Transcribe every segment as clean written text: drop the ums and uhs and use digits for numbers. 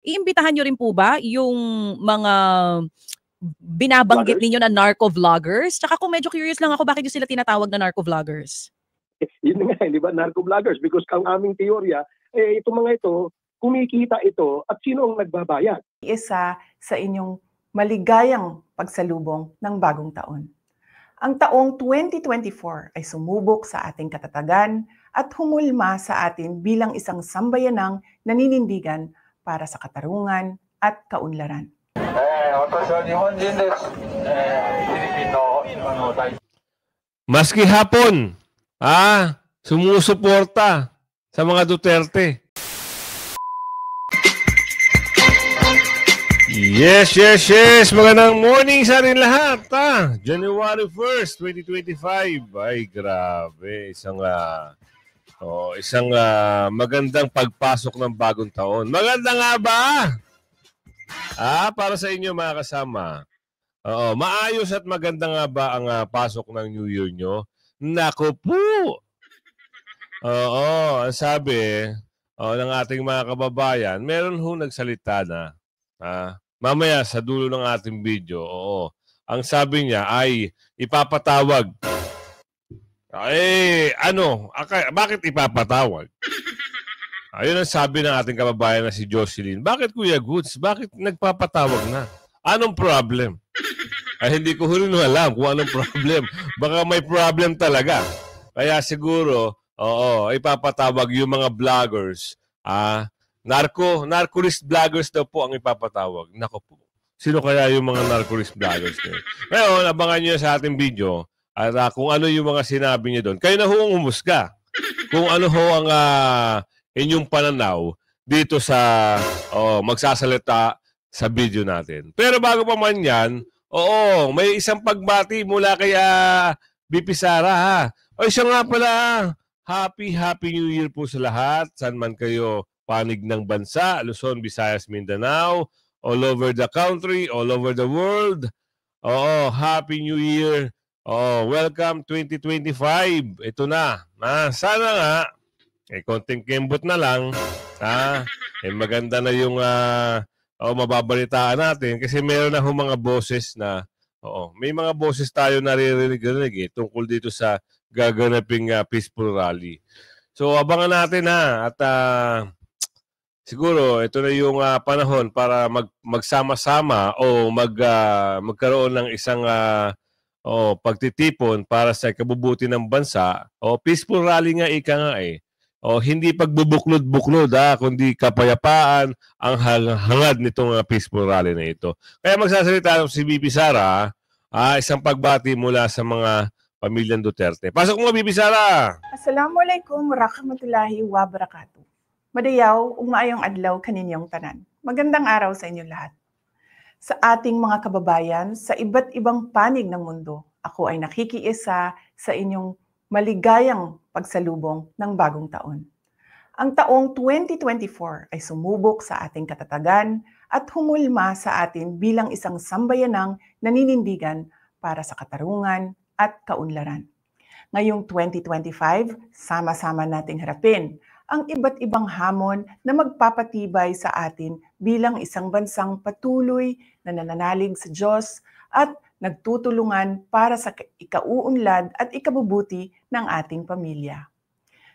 iimbitahan nyo rin po ba yung mga binabanggit Vloggers? ninyo na narco-vloggers? Tsaka kung medyo curious lang ako, bakit yung sila tinatawag na narco-vloggers? Yun nga, di ba? Narco-vloggers. Because ang aming teorya, itong mga ito, kumikita ito at sino ang nagbabayad? Isa sa inyong maligayang pagsalubong ng bagong taon. Ang taong 2024 ay sumubok sa ating katatagan at humulma sa atin bilang isang sambayanang naninindigan para sa katarungan at kaunlaran. Maski hapon, sumusuporta sa mga Duterte. Yes. Magandang morning sa rin lahat. January 1st, 2025. Ay, grabe. Isang magandang pagpasok ng bagong taon. Maganda nga ba? Para sa inyo mga kasama. Maayos at maganda nga ba ang pasok ng New Year nyo? Naku po! Ang sabi ng ating mga kababayan, meron nagsalita na. Mamaya sa dulo ng ating video, ang sabi niya ay ipapatawag. Bakit ipapatawag? Ayun ang sabi ng ating kababayan na si Jocelyn. Bakit Kuya Goods? Bakit nagpapatawag na? Anong problem? Ay hindi ko rin alam kung anong problem. Baka may problem talaga. Kaya siguro, ipapatawag yung mga vloggers. Narco-list vloggers daw po ang ipapatawag. Nako po. Sino kaya yung mga narco-list vloggers? Ngayon, abangan nyo sa ating video at kung ano yung mga sinabi niya doon. Kayo na ang humusga. Kung ano ang inyong pananaw dito sa magsasalita sa video natin. Pero bago pa man yan, may isang pagbati mula kay BP Sara. Siya nga pala, Happy New Year po sa lahat. Saan man kayo panig ng bansa, Luzon, Visayas, Mindanao, all over the country, all over the world. Happy New Year. Welcome 2025. Ito na. Sana nga, konting kembot na lang. Maganda na yung mababalitaan natin kasi meron na mga boses na may mga boses tayo naririnig tungkol dito sa gaganaping peaceful rally. So abangan natin at siguro ito na yung panahon para magsama-sama o magkaroon ng isang pagtitipon para sa kabubuti ng bansa. Peaceful rally nga ika nga hindi pagbubuklod-buklod kundi kapayapaan ang hangad nitong peaceful rally na ito. Kaya magsasalita si BP Sara, isang pagbati mula sa mga pamilyang Duterte. Pasok mo, BP Sara! Assalamualaikum warahmatullahi wabarakatuh. Madayaw, maayong adlaw kaninyong tanan. Magandang araw sa inyong lahat. Sa ating mga kababayan sa iba't ibang panig ng mundo, ako ay nakikiisa sa inyong maligayang pagsalubong ng bagong taon. Ang taong 2024 ay sumubok sa ating katatagan at humulma sa atin bilang isang sambayanang naninindigan para sa katarungan at kaunlaran. Ngayong 2025, sama-sama nating harapin ang iba't ibang hamon na magpapatibay sa atin bilang isang bansang patuloy na nananalig sa Diyos at nagtutulungan para sa ikauunlad at ikabubuti ng ating pamilya.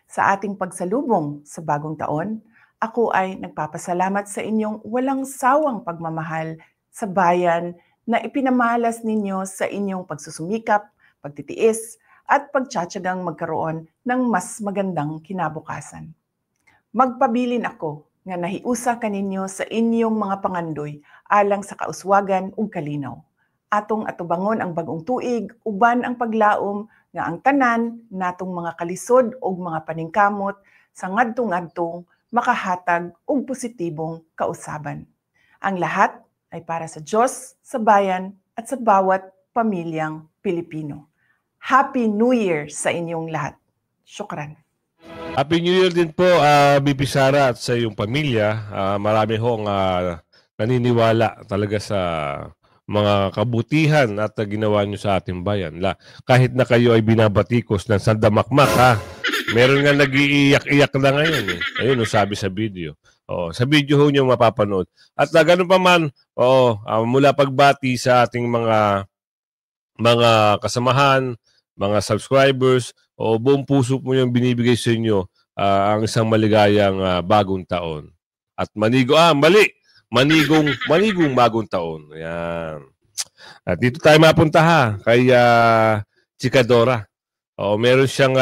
Sa ating pagsalubong sa bagong taon, ako ay nagpapasalamat sa inyong walang sawang pagmamahal sa bayan na ipinamalas ninyo sa inyong pagsusumikap, pagtitiis, at pagtsatsagang magkaroon ng mas magandang kinabukasan. Magpabilin ako nga nahiusa kaninyo sa inyong mga pangandoy alang sa kauswagan ug kalinaw. Atong atubangon ang bagong tuig, uban ang paglaom nga ang tanan natong mga kalisod ug mga paningkamot sa ngadtong-ngadtong makahatag og positibong kausaban. Ang lahat ay para sa Diyos, sa bayan at sa bawat pamilyang Pilipino. Happy New Year sa inyong lahat. Syukran. Happy New Year din po, BP Sara at sa iyong pamilya. Marami hong naniniwala talaga sa mga kabutihan at ginawa nyo sa ating bayan. Kahit na kayo ay binabatikos ng sandamakmak, meron nga nag-iiyak-iyak na ngayon. Ayun, sabi sa video. Sa video ho nyo mapapanood. At ganun pa man, mula pagbati sa ating mga kasamahan, mga subscribers, buong puso po yung binibigay sa inyo ang isang maligayang bagong taon. At manigong bagong taon. Ayan. At dito tayo mapunta kay Chikadora. Meron siyang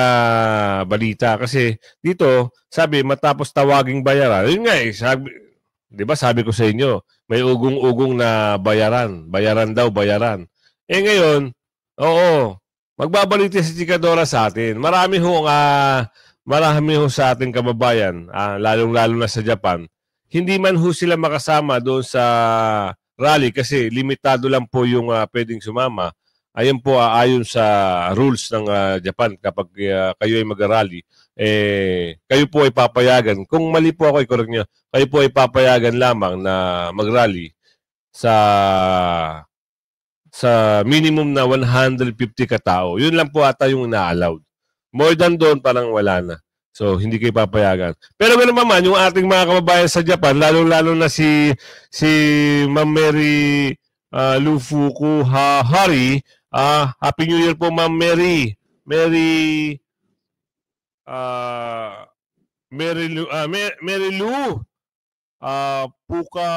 balita kasi dito, sabi matapos tawaging bayaran. Yun nga sabi, 'di ba sabi ko sa inyo, may ugong-ugong na bayaran. Bayaran daw, bayaran. Ngayon, magbabalita si Chikadora sa atin. Marami ho sa ating kababayan, lalong-lalo na sa Japan. Hindi man ho sila makasama doon sa rally kasi limitado lang po yung pwedeng sumama. Ayon po ayon sa rules ng Japan kapag kayo ay mag-rally, kayo po ay papayagan. Kung mali po ako, i-correct niyo. Kayo po ay papayagan lamang na mag-rally sa minimum na 150 katao. Yun lang po ata yung na-allowed. More than doon, parang wala na. So, hindi kayo papayagan. Pero ganoon naman, yung ating mga kababayan sa Japan, lalo-lalo na si Ma'am Mary Lufuku Hari. Happy New Year po, Ma'am Mary. Mary Lu Puka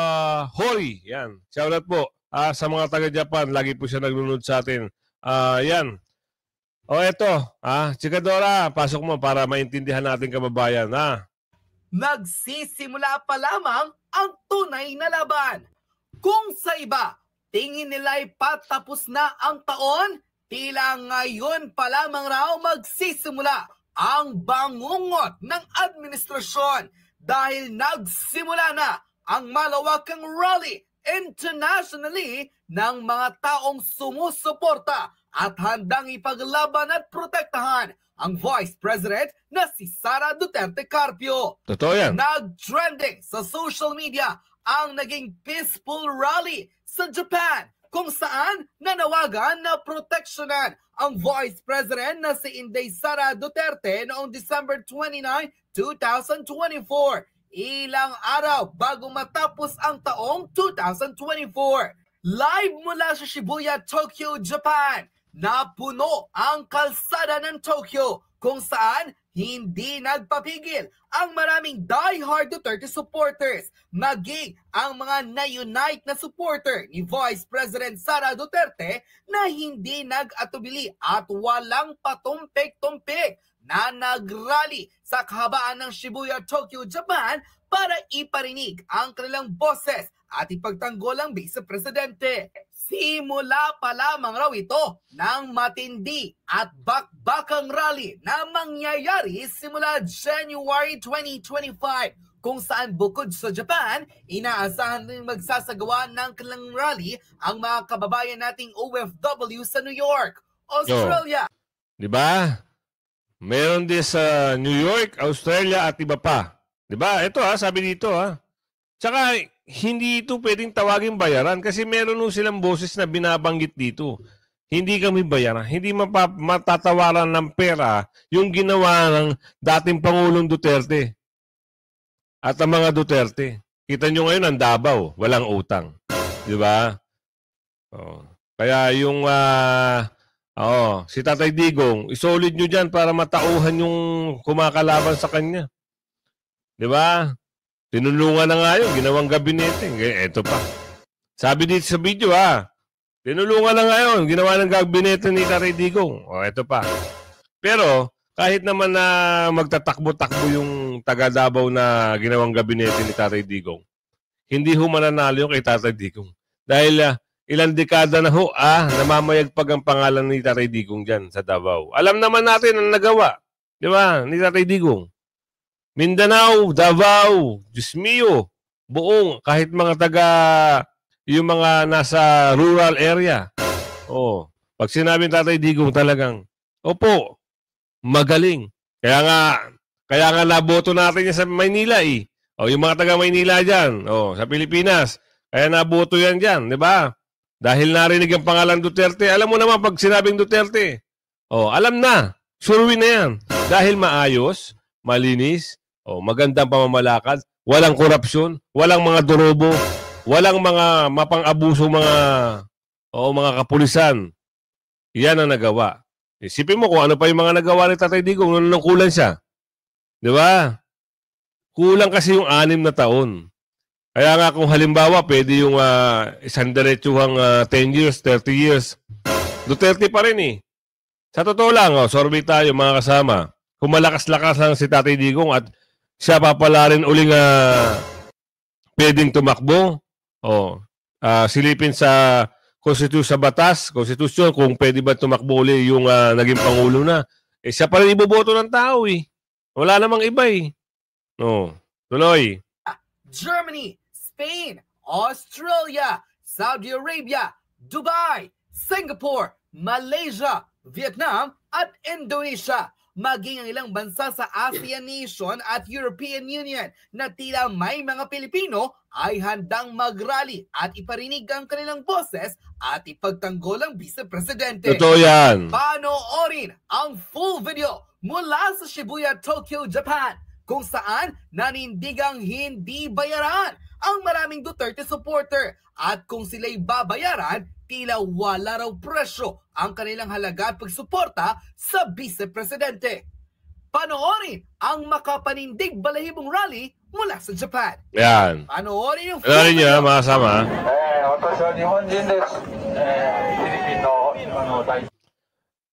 Hori. Yan. Shoutout po sa mga taga-Japan. Lagi po siya naglunod sa atin. Yan. Eto. Chikadora, pasok mo para maintindihan natin kababayan. Nagsisimula pa lamang ang tunay na laban. Kung sa iba, tingin nila'y patapos na ang taon, tila ngayon pa lamang raw magsisimula ang bangungot ng administrasyon dahil nagsimula na ang malawakang rally internationally ng mga taong sumusuporta at handang ipaglaban at protektahan ang Vice President na si Sara Duterte Carpio. Totoo yan. Nag-trending sa social media ang naging peaceful rally sa Japan kung saan nanawagan na proteksyonan ang Vice President na si Inday Sara Duterte noong December 29, 2024. Ilang araw bago matapos ang taong 2024. Live mula sa Shibuya, Tokyo, Japan, napuno ang kalsada ng Tokyo kung saan hindi nagpapigil ang maraming die-hard Duterte supporters, maging ang mga na-unite na supporter ni Vice President Sara Duterte na hindi nag-atubili at walang patumpik-tumpik na nagrally sa kahabaan ng Shibuya, Tokyo, Japan para iparinig ang kanilang boses at ipagtanggol ang Vice Presidente. Simula pa lamang raw ito ng matindi at bakbakang rally na mangyayari simula January 2025 kung saan bukod sa Japan, inaasahan rin magsasagawa ng kanilang rally ang mga kababayan nating OFW sa New York, Australia. Diba? Meron din sa New York, Australia at iba pa. Diba? Ito sabi dito Tsaka hindi ito pwedeng tawagin bayaran kasi meron silang boses na binabanggit dito. Hindi kami bayaran. Hindi matatawaran ng pera yung ginawa ng dating Pangulong Duterte at ang mga Duterte. Kita nyo ngayon ang Davao, walang utang. Di ba? Kaya yung si Tatay Digong, isolid nyo dyan para matauhan yung kumakalaban sa kanya. Di ba? Tinulungan na nga yun, ginawang gabinete. Ito pa. Sabi dito sa video tinulungan na nga yun, ginawa ng gabinete ni Tatay Digong. Ito pa. Pero, kahit naman na magtatakbo-takbo yung taga-Davao na ginawang gabinete ni Tatay Digong, hindi mananalo yung kay Tatay Digong. Dahil ilang dekada na namamayagpag ang pangalan ni Tatay Digong dyan sa Davao. Alam naman natin ang nagawa, di ba, ni Tatay Digong. Mindanao, Davao, Diyos mio, buong, kahit mga yung mga nasa rural area. Pag sinabing Tatay Digong talagang, opo, magaling. Kaya nga naboto natin yan sa Maynila yung mga taga Maynila dyan, sa Pilipinas, kaya naboto yan dyan, di ba? Dahil narinig ang pangalan Duterte, alam mo naman pag sinabing Duterte, alam na, surwin na yan. Dahil maayos, malinis, magandang pamamalakad, walang korupsyon, walang mga durobo, walang mga mapang-abuso mga kapulisan. Yan ang nagawa. Isipin mo kung ano pa yung mga nagawa ni Tatay Digong nung nangkulan siya. Di ba? Kulang kasi yung 6 na taon. Kaya nga kung halimbawa, pwede yung isang diretsuhang 10 years, 30 years. Duterte pa rin eh. Sa totoo lang, sorry tayo mga kasama. Kung malakas-lakas lang si Tatay Digong at siya pa pala rin uling pwedeng tumakbo, silipin sa sa batas, konstitusyon, kung pwede ba tumakbo uli yung naging Pangulo na. Siya pa rin iboboto ng tao eh. Wala namang iba eh. Tuloy. Germany, Spain, Australia, Saudi Arabia, Dubai, Singapore, Malaysia, Vietnam at Indonesia. Maging ang ilang bansa sa ASEAN Nation at European Union na tila may mga Pilipino ay handang mag-rally at iparinig ang kanilang boses at ipagtanggol ang Vice Presidente. Totoo yan. Panoorin ang full video mula sa Shibuya, Tokyo, Japan, kung saan nanindigang hindi bayaran ang maraming Duterte supporter at kung sila'y babayaran, tila wala raw presyo ang kanilang halaga at pagsuporta sa Vice Presidente. Panoorin ang makapanindig balahibong rally mula sa Japan. Yan. Panoorin yung Panoorin nyo, mga kasama.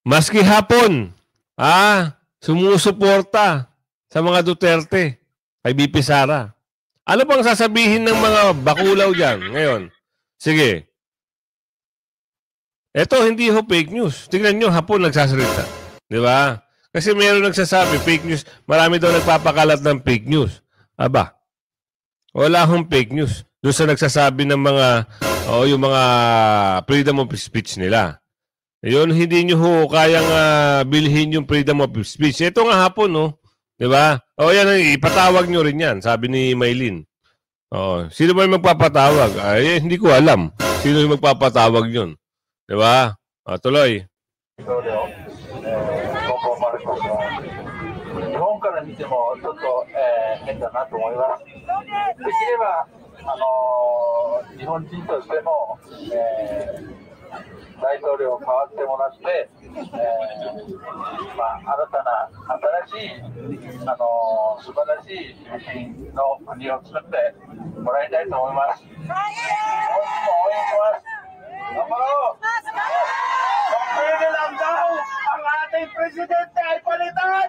Maski hapon, sumusuporta sa mga Duterte kay BP Sara. Ano pang sasabihin ng mga bakulaw dyan ngayon? Sige. Ito, hindi ho fake news. Tingnan nyo, hapon nagsasalita. Di ba? Kasi mayroon nagsasabi, fake news. Marami daw nagpapakalat ng fake news. Aba, wala hong fake news. Doon sa nagsasabi ng mga, yung mga freedom of speech nila. Yun, hindi nyo ho kayang bilhin yung freedom of speech. Ito nga hapon, no? Di ba? Yan, ipatawag nyo rin yan, sabi ni Maylin. Sino ba yung magpapatawag? Ay, hindi ko alam. Sino yung magpapatawag yun? Di ba? Tuloy. 日本から見てもちょっと、変だなと思います。できれば日本人としても、大統領変わってもらって、新たな新しい素晴らしいの国を作ってもらいたいと思います。日本人も応援します。頑張ろう。Pwede lang daw ang ating presidente ay palitan.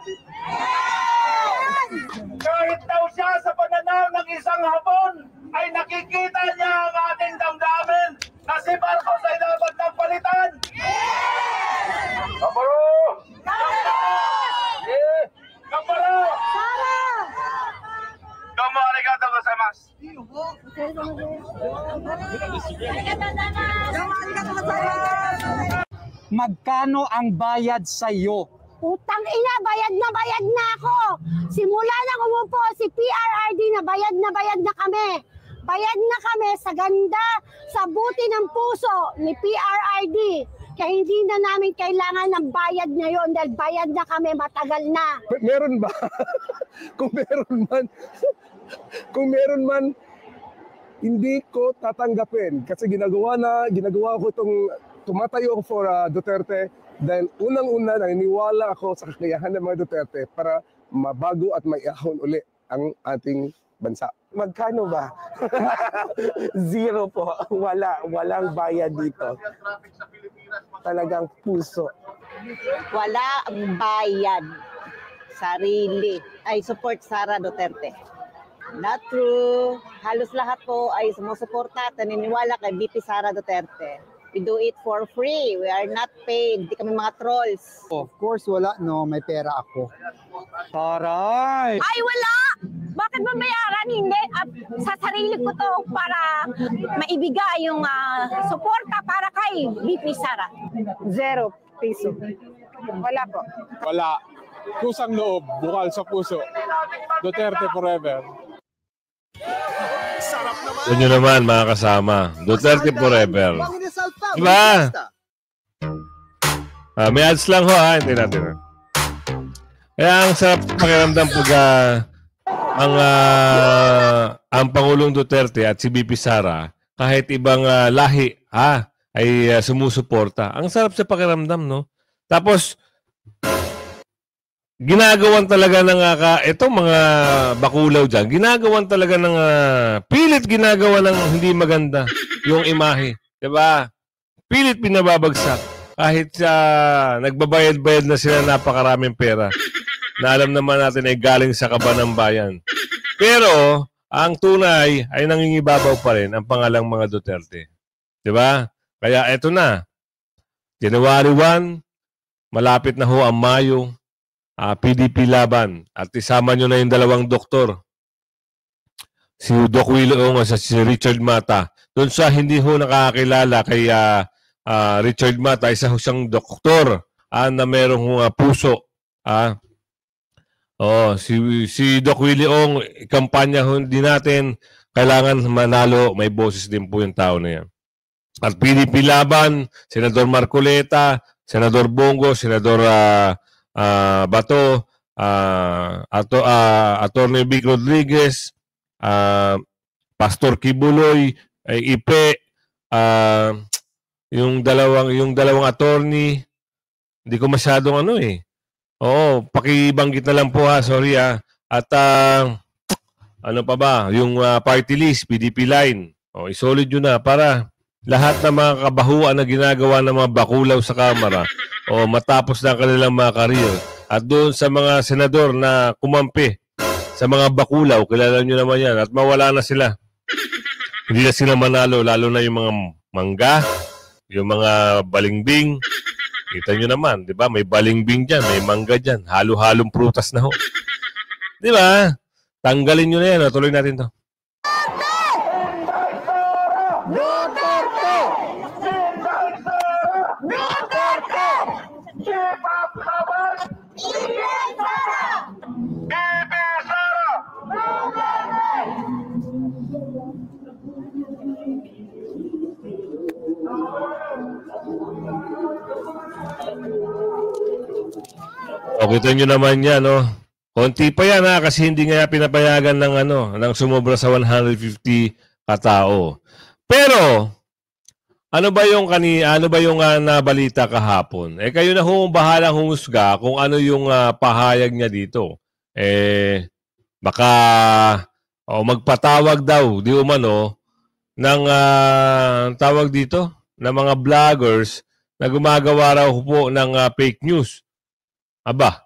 Kahit daw siya sa pananaw ng isang hapon ay nakikita niya ang ating damdamin na si Marcos ay dapat ng palitan. Gambaro! Gambaro! Domo arigatou gozaimasu. Magkano ang bayad sa iyo? Utang ina, bayad na ako. Simula nang umupo si PRRD na bayad na kami. Bayad na kami sa ganda, sa buti ng puso ni PRRD. Kaya hindi na namin kailangan ng bayad ngayon dahil bayad na kami, matagal na. Meron ba? Kung meron man, hindi ko tatanggapin. Kasi ginagawa ko itong tumatayo ako for Duterte dahil unang-una naniniwala ako sa kakayahan ng mga Duterte para mabago at maiahon uli ang ating bansa. Magkano ba? Zero po. Walang bayad dito. Talagang puso. Wala bayad. Sarili. Ay support Sara Duterte. Not true. Halos lahat po ay sumusuporta at naniniwala kay BP Sara Duterte. We do it for free. We are not paid. Hindi kami mga trolls. Of course, wala. No, may pera ako. Taray! Ay, wala! Bakit ba bayaran? Hindi. Sa sarili ko to para maibigay yung suporta para kay BP Sara. 0 piso. Wala po. Wala. Kusang loob, bukal sa puso. Duterte forever. Yun nyo naman, mga kasama. Duterte forever. Diba? May ads lang ho, ha? Hindi natin. Kaya ang sarap pakiramdam pag ang Pangulong Duterte at si BP Sara, kahit ibang lahi ay sumusuporta. Ang sarap sa pakiramdam, no? Tapos, ginagawan talaga ng itong mga bakulaw dyan, ginagawan talaga ng pilit ginagawa ng hindi maganda yung imahe. Diba? Pilit pinababagsak. Kahit nagbabayad-bayad na sila napakaraming pera na alam naman natin ay galing sa kaban ng bayan. Pero, ang tunay ay nangingibabaw pa rin ang pangalang mga Duterte. Diba? Kaya eto na. January 1, malapit na ho ang Mayo, PDP laban. At isama nyo na yung dalawang doktor. Si Doc Willie Ong at si Richard Mata. Doon sa hindi ho nakakilala kay Richard Mata, isa ho siyang doktor na merong puso. Si Doc Willie Ong, kampanya din natin, kailangan manalo, may boses din po yung tao na yan. At PDP laban, Senador Marcoleta, Senador Bongo, Senador Bato, Attorney Vic Rodriguez, Pastor Kibuloy, Ipe, yung dalawang attorney, hindi ko masyadong Oo, pakibanggit na lang po sorry At ano pa ba, yung party list, PDP line. Isolid yun na para lahat ng mga kabahuan na ginagawa ng mga bakulaw sa Kamara matapos na kanilang mga career. At doon sa mga senador na kumampi sa mga bakulaw, kilala nyo naman yan, at mawala na sila. Hindi na sila manalo, lalo na yung mga mangga, yung mga balingbing. Kita nyo naman, di ba? May balingbing dyan, may mangga dyan. Halo-halong prutas na ho. Di ba? Tanggalin nyo na yan. Tuloy natin to. Kita nyo naman yan, no? Konti pa yan, kasi hindi nga pinapayagan ng sumobra sa 150 katao. Pero, ano ba yung nabalita kahapon? Kayo na bahalang humusga kung ano yung pahayag niya dito. Baka magpatawag daw, di umano, ng tawag dito, ng mga vloggers na gumagawa raw po ng fake news. Aba,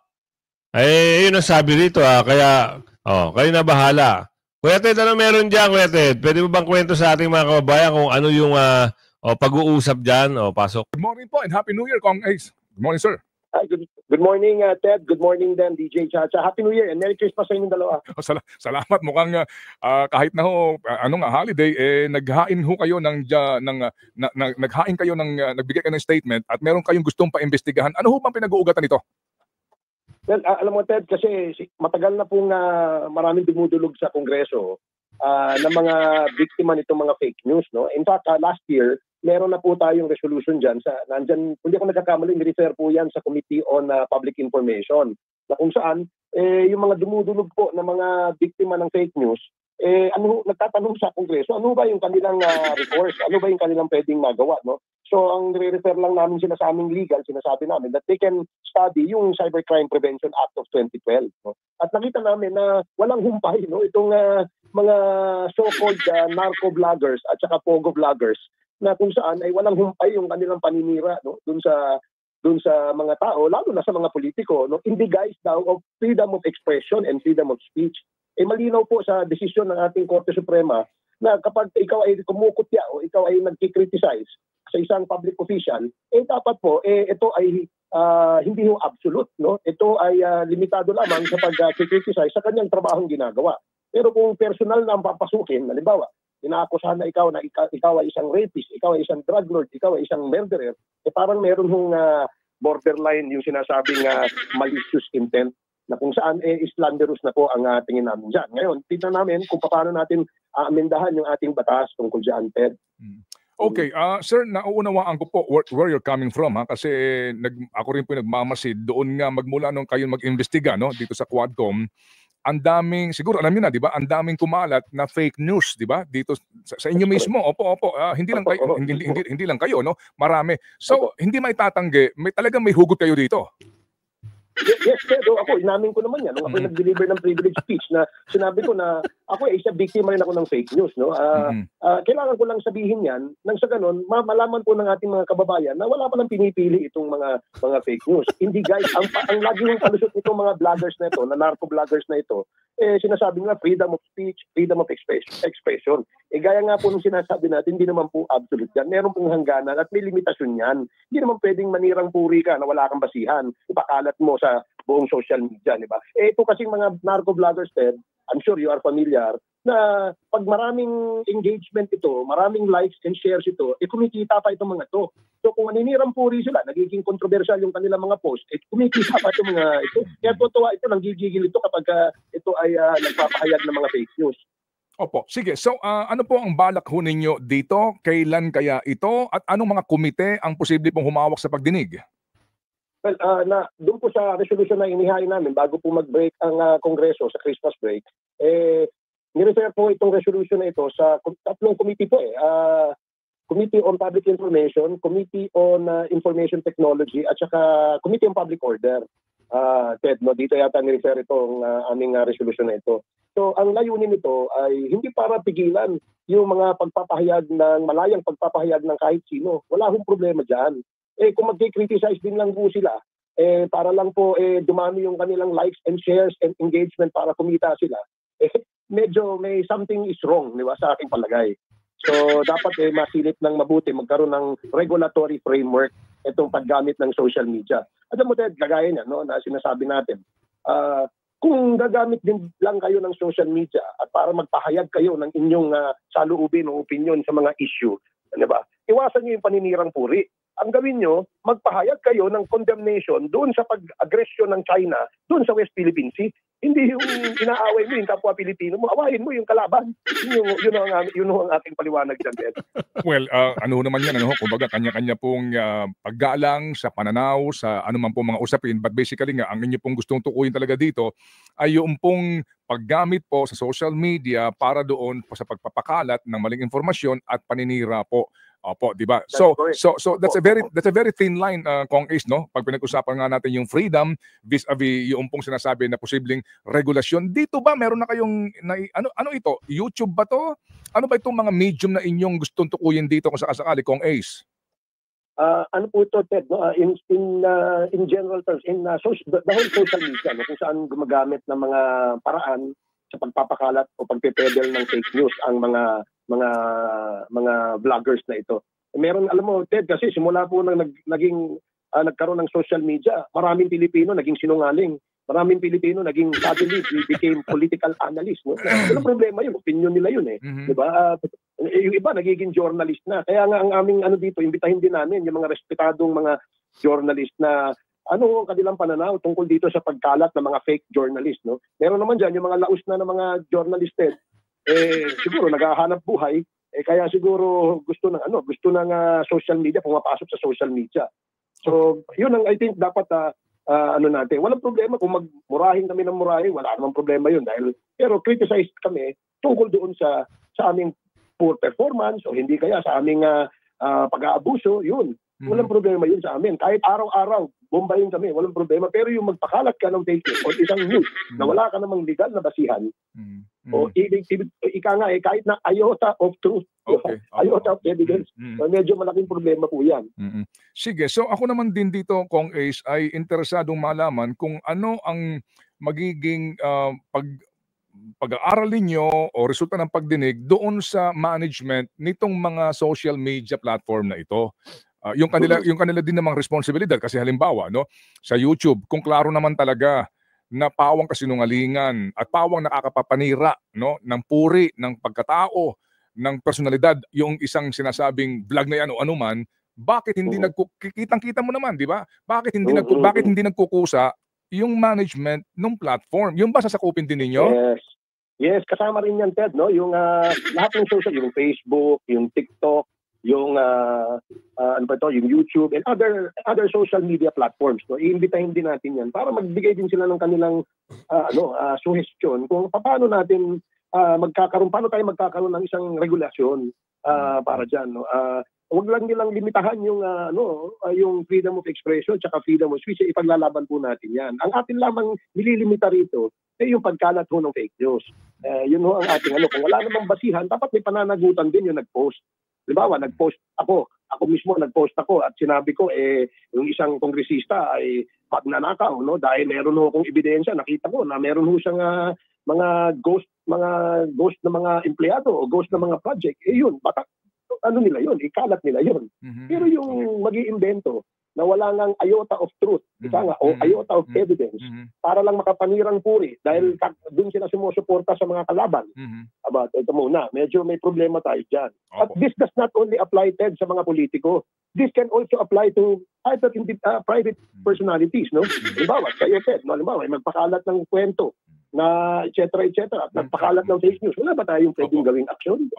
yun ang sabi rito kayo na bahala. Kuya Ted, ano meron dyan, Kuya Ted? Pwede mo bang kwento sa ating mga kababayan kung ano yung pag-uusap dyan? Pasok. Good morning po and Happy New Year, Kong Ace. Good morning, sir. Hi, good morning, Ted. Good morning din, DJ Chacha. Happy New Year and Merry Christmas sa inyong dalawa. Salamat. Mukhang kahit na holiday, naghain ho kayo naghain kayo nagbigay kayo ng statement at meron kayong gustong paimbestigahan. Ano ho bang pinag-uugatan nito? Well, alam mo, Ted, kasi matagal na pong maraming dumudulog sa Kongreso ng mga biktima nitong mga fake news. No? In fact, last year, meron na po tayong resolution dyan. Nandyan, hindi ako nagkakamali, refer po yan sa Committee on Public Information. Na kung saan, yung mga dumudulog po ng mga biktima ng fake news, nagtatanong sa Kongreso, ano ba yung kanilang recourse? Ano ba yung kanilang pwedeng magawa? No? So, ang re-refer lang namin sila sa aming legal, sinasabi namin that they can study yung Cybercrime Prevention Act of 2012. No? At nakita namin na walang humpay, no? Itong mga so-called narco-vloggers at saka pogo-vloggers na kung saan ay walang humpay yung kanilang paninira, no? Dun sa mga tao, lalo na sa mga politiko, no? In the guise daw of freedom of expression and freedom of speech. Malinaw po sa desisyon ng ating Korte Suprema na kapag ikaw ay kumukutya o ikaw ay nagkikriticize sa isang public official, dapat po, ito ay hindi ho absolute. No? Ito ay limitado lamang sa pag-criticize sa kanyang trabahong ginagawa. Pero kung personal na ang papasukin, halimbawa, inaakusahan na ikaw ay isang rapist, ikaw ay isang drug lord, ikaw ay isang murderer, parang meron hong borderline yung sinasabing malicious intent na kung saan slanderous na po ang tingin namin dyan. Ngayon, tignan namin kung paano natin amendahan yung ating batas tungkol dyan, Ted. Okay, sir, nauunawaan ko po where you're coming from kasi ako rin po nagmamasid doon nga magmula nung kayo mag-imbestiga dito sa Quadcom ang daming, siguro alam niyo na, di ba? Ang daming kumalat na fake news, di ba? Dito sa inyo mismo. Opo. Hindi lang kayo, hindi lang kayo, no? Marami. So, hindi maitatanggi, talagang may hugot kayo dito. Yes, pero ako, inamin ko naman yan. Nung ako nag-deliver ng privilege speech na sinabi ko na ako isa biktima rin ako ng fake news. No? Kailangan ko lang sabihin yan nang sa ganun, malaman po ng ating mga kababayan na wala pa lang pinipili itong mga fake news. Hindi guys, ang lagi yung palusot nitong mga vloggers na ito, na narco-vloggers na ito, sinasabi nila freedom of speech, freedom of expression. Gaya nga po nung sinasabi natin, hindi naman po absolute yan. Meron pong hangganan at may limitasyon yan. Hindi naman pwedeng manirang puri ka na wala kang basihan. Ipakalat mo sa buong social media, di ba? Ito kasing mga narco-vloggers, Ted, I'm sure you are familiar, na pag maraming engagement ito, maraming likes and shares ito, kumikita pa itong mga to. So kung maninirang puri sila, nagiging controversial yung kanilang mga post, kumikita pa itong mga ito. Kaya totoo ito, nanggigigil ito kapag ito ay nagpapahayag ng mga fake news. Opo. Sige. So, ano po ang balak ho ninyo dito? Kailan kaya ito? At anong mga komite ang posible pong humawak sa pagdinig? Well, doon po sa resolution na inihain namin bago po mag-break ang Kongreso sa Christmas break, nirefer po itong resolution na ito sa tatlong committee po Committee on Public Information, Committee on Information Technology, at saka Committee on Public Order. Ted, no, dito yata nirefer itong aming resolution na ito. So, ang layunin nito ay hindi para pigilan yung mga pagpapahayag ng malayang pagpapahayag ng kahit sino. Wala hong problema dyan. Kung mag-criticize din lang po sila, para lang po dumami yung kanilang likes and shares and engagement para kumita sila, medyo may something is wrong, di ba, sa aking palagay. So, dapat masilip ng mabuti, magkaroon ng regulatory framework itong paggamit ng social media. At mo, Ted, kagaya niya, no, na sinasabi natin, kung gagamit din lang kayo ng social media at para magpahayag kayo ng inyong saloobin o opinion sa mga issue, di ba, iwasan niyo yung paninirang puri. Ang gawin nyo, magpahayag kayo ng condemnation doon sa pag-agresyon ng China doon sa West Philippine Sea. Hindi yung inaaway mo yung kapwa Pilipino mo, awayin mo yung kalaban. Yun ang ating paliwanag dyan, Ted. Well, ano naman yan, kumbaga kanya-kanya pong paggalang sa pananaw, sa anuman pong mga usapin. But basically nga, ang inyo pong gustong tukuyin talaga dito ay yung pong paggamit po sa social media para doon po sa pagpapakalat ng maling informasyon at paninira po. Opo, di ba? So that's a very thin line, Kong Ace, no? Pag pinag-usapan nga natin yung freedom vis-a-vis yung pong sinasabi na posibleng regulasyon. Dito ba meron na kayong ano ito? YouTube ba to? Ano ba itong mga medium na inyong gustong tukuyin dito kung sakasakali, Kong Ace? Ano po ito, Ted, no? In general terms, the whole social media, no? Kung saan gumagamit ng mga paraan sa pagpapakalat o pagpipedal ng fake news ang mga vloggers na ito. Meron, alam mo, Ted, kasi simula po nang nagkaroon ng social media, maraming Pilipino naging sinungaling. Maraming Pilipino naging suddenly became political analyst. No? Walang problema yun, opinion nila yun . Diba? Yung iba nagiging journalist na. Kaya nga ang aming dito, imbitahin din namin yung mga respetadong mga journalist na ano ang kanilang pananaw tungkol dito sa pagkalat ng mga fake journalist. No? Meron naman dyan yung mga laos na ng mga journalist, siguro naghahanap buhay, kaya siguro gusto ng social media, pumapasok sa social media. So, yun ang I think dapat natin. Walang problema kung magmurahin kami ng murahin, wala namang problema yun pero criticize kami tungkol doon sa aming poor performance o hindi kaya sa aming pag-aabuso, yun. Walang problema yun sa amin. Kahit araw-araw, bombahin kami, walang problema. Pero yung magpakalat ka ng fake news o isang news na wala ka namang legal na basihan, o ika nga kahit na iota of truth, iota of evidence, medyo malaking problema po yan. Sige, so ako naman din dito, Kong Ace, ay interesadong malaman kung ano ang magiging pag-aaralin nyo o resulta ng pagdinig doon sa management nitong mga social media platform na ito. Yung kanila din namang responsibilidad kasi halimbawa, no, sa YouTube, kung klaro naman talaga na pawang kasinungalingan at pawang nakakapapanira, no, ng puri, ng pagkatao, ng personalidad yung isang sinasabing vlog na yan o anuman, bakit hindi kitang-kita mo naman, di ba? Bakit hindi nagkukusa yung management ng platform? Yung ba sasakupin din ninyo? Yes, kasama rin yan, Ted, no? Yung lahat ng social, yung Facebook, yung TikTok, yung example ito, yung YouTube and other social media platforms. No? Iimbitahin din natin yan para magbigay din sila ng kanilang suggestion kung paano natin paano tayo magkakaroon ng isang regulasyon para dyan. No? Huwag lang nilang limitahan yung yung freedom of expression at freedom of speech. Ipaglalaban po natin yan. Ang atin lamang nililimita rito ay yung pagkalat ho ng fake news. Yun ho ang ating kung wala namang basihan, dapat may pananagutan din yung nag-post. Diba, nag-post ako mismo nag-post ako at sinabi ko yung isang kongresista ay magnanakaw, no? Dahil meron ho akong ebidensya, nakita ko na meron ho siyang mga ghost na mga empleyado o ghost na mga project. Yun, baka nila yun, ikalat nila yun. Pero yung mag-iimbento na wala ngang iota of truth, o iota of evidence, para lang makapanirang puri dahil dun sila sumusuporta sa mga kalaban. Ito muna, medyo may problema tayo dyan. At this does not only apply, Ted, sa mga politiko. This can also apply to private personalities, no? Halimbawa, kayo, Ted, halimbawa, magpakalat ng kwento na et cetera, at nagpakalat ng fake news. Wala ba tayong pwedeng gawing aksyon?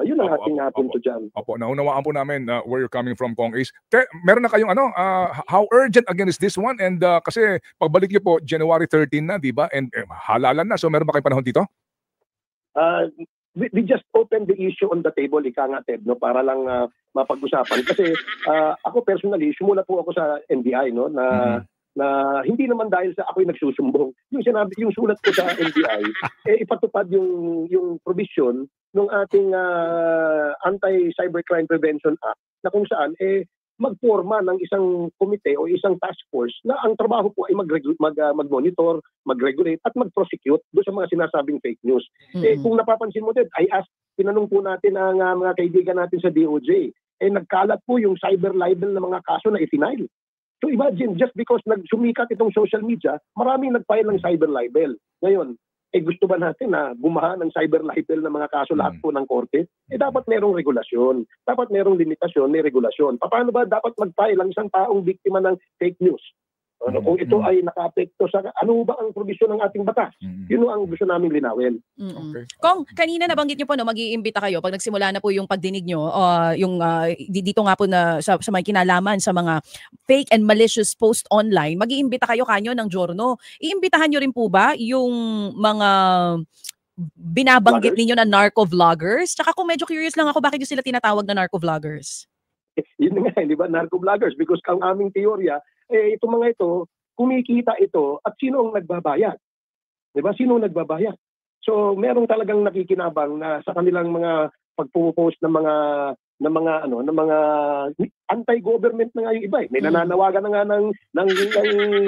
Yun ang ating punto dyan. Opo, naunawaan po namin where you're coming from, Kong Ace. Meron na kayong how urgent again is this one? And kasi pagbalik niyo po, January 13 na, di ba? And halalan na. So meron ba kayong panahon dito? We just opened the issue on the table, ika nga, Ted, no, para lang mapag-usapan. Kasi ako personally, sumula po ako sa NBI, no, na hindi naman dahil sa ako'y nagsusumbong. Yung sulat ko sa NBI, ipatupad yung provision ng ating Anti-Cybercrime Prevention Act na kung saan magporma ng isang komite o isang task force na ang trabaho po ay mag-monitor, mag-regulate at mag-prosecute doon sa mga sinasabing fake news. Kung napapansin mo din, tinanong po natin ang mga kaibigan natin sa DOJ, nagkalat po yung cyber libel na mga kaso na i-file. So imagine, just because nagsumikat itong social media, maraming nag-file ng cyber libel. Ngayon, gusto ba natin na bumaha ng cyber libel na mga kaso lahat po ng korte? Dapat merong regulasyon. Dapat merong limitasyon, may regulasyon. Paano ba dapat mag-file ang isang taong biktima ng fake news? Kung ito ay naka-apekto sa ano ba ang probisyon ng ating batas? Yun ang gusto namin linawin. Okay. Kung kanina nabanggit niyo po mag-iimbita kayo pag nagsimula na po yung pagdinig niyo yung dito nga po na sa may kinalaman sa mga fake and malicious post online, mag-iimbita kayo kanyo ng Giorno. Iimbitahan niyo rin po ba yung mga binabanggit ninyo na narco-vloggers? Tsaka kung medyo curious lang ako, bakit yung sila tinatawag na narco-vloggers? Yun nga, di ba? Narco-vloggers. Because ang aming teorya, itong mga ito, kumikita ito at sino ang nagbabayad? Di ba? Sino ang nagbabayad? So, merong talagang nakikinabang na sa kanilang mga pagpo-post ng mga anti-government na nga yung iba. May nananawagan na nga ng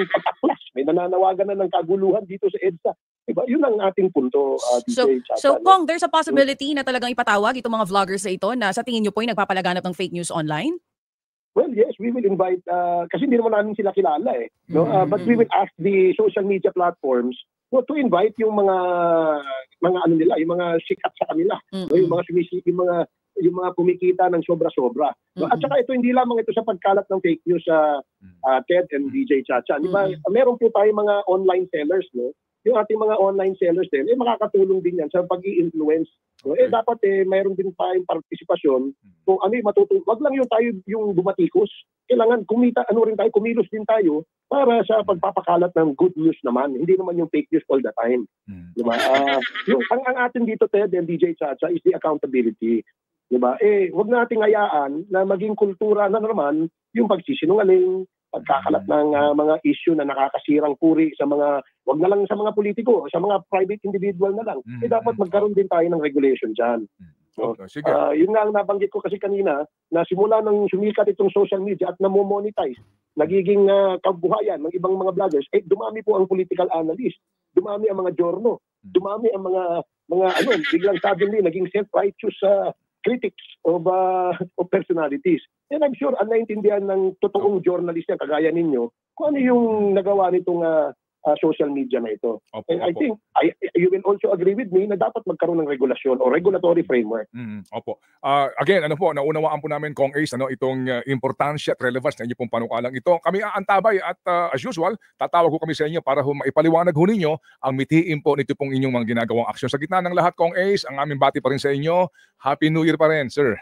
pataklas. May nananawagan na ng kaguluhan dito sa EDSA. Diba? Yun ang ating punto. So Kong, there's a possibility na talagang ipatawag itong mga vloggers sa ito na sa tingin nyo po ay nagpapalaganap ng fake news online? Well, yes, we will invite, kasi hindi naman namin sila kilala no? But we will ask the social media platforms to invite yung mga nila, yung mga sikat sa kanila, no? Yung mga yung mga kumikita ng sobra-sobra. No? At saka ito, hindi lamang ito sa pagkalat ng fake news sa Ted and DJ Chacha. Di ba? Meron po tayong mga online sellers, no? Yung ating mga online sellers din, makakatulong din yan sa pag-i-influence. No? Dapat mayroon din tayong partisipasyon kung ano yung matutulong. Wag lang yung tayo yung bumatikos. Kailangan kumilos din tayo para sa pagpapakalat ng good news naman. Hindi naman yung fake news all the time. Diba? Ang atin dito, Ted and DJ Chacha, is the accountability. Diba? Wag nating hayaan na maging kultura na naman yung pagsisinungaling, pagkakalat ng mga issue na nakakasirang puri sa mga, wag na lang sa mga politiko, sa mga private individual na lang. Dapat magkaroon din tayo ng regulation dyan. So, yun nga ang nabanggit ko kasi kanina, na simula nang sumikat itong social media at namo-monetize, nagiging kabuhayan ng ibang mga vloggers, dumami po ang political analyst, dumami ang mga Giorno, dumami ang mga biglang suddenly naging self-righteous critics of personalities. And I'm sure naintindihan ng totoong journalist yan, kagaya ninyo, kung ano yung nagawa nitong social media na ito. Opo, And I opo. think you will also agree with me na dapat magkaroon ng regulasyon o regulatory framework. Opo. Again, naunawaan po namin, Kong Ace, itong importansya at relevance na inyo pong panukalang ito. Kami aantabay at as usual, tatawag ko kami sa inyo para maipaliwanag ho ninyo ang mitiin po nito pong inyong mga ginagawang aksyon. Sa gitna ng lahat, Kong Ace, ang aming bati pa rin sa inyo. Happy New Year pa rin, sir.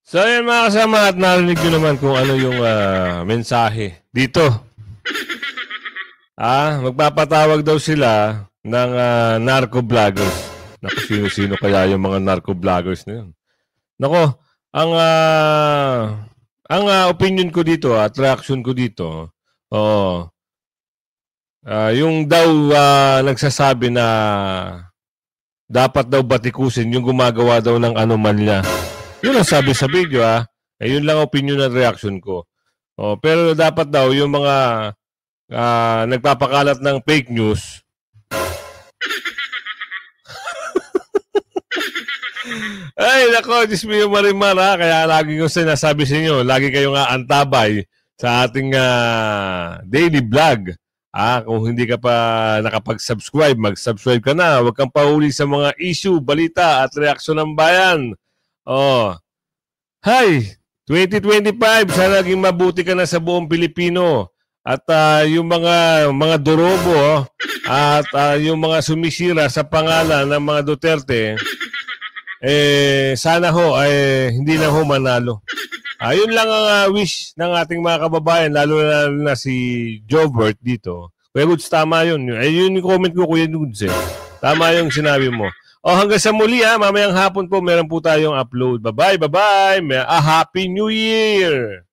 So yan mga kasama, at narinig nyo naman kung ano yung mensahe dito. Magpapatawag daw sila ng narco-vloggers. Naku, sino-sino kaya yung mga narco-vloggers na yun? Nako, ang opinion ko dito at reaction ko dito, yung daw nagsasabi na dapat daw batikusin yung gumagawa daw ng anomalya. Yun ang sabi sa video, yun lang opinion at reaction ko. Pero dapat daw yung mga nagpapakalat ng fake news, ay, nako, Diyos mo yung marimar, kaya lagi ko sinasabi sa inyo, lagi kayong antabay sa ating daily vlog. Kung hindi ka pa nakapag-subscribe, mag-subscribe ka na. Huwag kang pahuli sa mga issue, balita at reaksyon ng bayan. Hi! 2025, sana naging mabuti ka na sa buong Pilipino. At yung mga dorobo at yung mga sumisira sa pangalan ng mga Duterte, sana ho hindi na ho manalo. Yun lang ang wish ng ating mga kababayan, lalo na si Jovert dito. Kuya Goods, tama yun. Yun yung comment ko, Kuya Goods. Tama yung sinabi mo. Hanggang sa muli, mamayang hapon po, meron po tayong upload. Bye-bye, bye-bye. A Happy New Year!